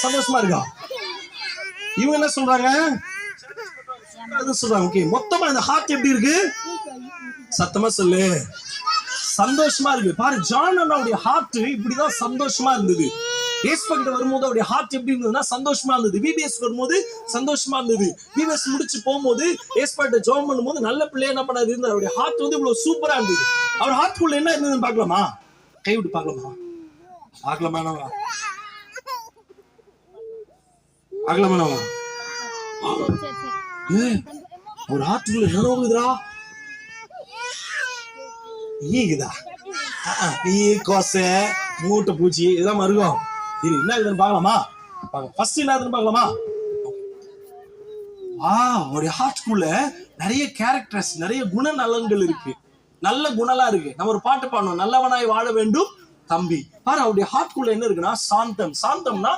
சந்தோஷமா இருக்கா? இவங்க என்ன சொல்றாங்க? சொல்றாங்க. ஓகே, மொத்தமா இந்த ஹார்ட் எப்படி இருக்கு? சத்தமா சொல்லு. சந்தோஷமா இருக்கு. பாரு, ஜான் அண்ணாவுடைய ஹார்ட் இப்படிதான் சந்தோஷமா இருந்தது. ஏஸ்பகிட்ட வரும்போது அவருடைய ஹார்ட் எப்படி இருந்ததுன்னா சந்தோஷமா இருந்தது. விபிஎஸ் வரும்போது சந்தோஷமா இருந்தது. விபிஎஸ் முடிச்சு போகும்போது ஏஸ்பகிட்ட ஜாயின் பண்ணும்போது நல்ல பிள்ளையா என்ன பண்ணாரு இருந்தார். அவருடைய ஹார்ட் வந்து இவ்வளவு சூப்பரா இருந்தது. அவர் ஹார்ட்குள்ள என்ன இருந்ததுன்னு பார்க்கலாமா? கை விட்டு பார்க்கலாமா? பார்க்கலாமா? பார்க்கலாமா? ஒரு ஹார்ட்குள்ள என்ன போகுதுடா? ஈகுதா? கோசை, மூட்டை பூச்சி இதெல்லாம் மருகும். இது என்ன இதுன்னு பார்க்கலாமா? ஃபர்ஸ்ட் என்ன பார்க்கலாமா? உங்களுடைய ஹார்ட்குள்ள நிறைய கேரக்டர்ஸ், நிறைய குணநலன்கள் இருக்கு. நல்ல குணலா இருக்கு. நம்ம ஒரு பாட்டு பாடணும், நல்லவனாய் வாழ வேண்டும் தம்பி. பாரு, அவருடைய ஹார்ட்குள்ள என்ன இருக்குன்னா சாந்தம். சாந்தம்னா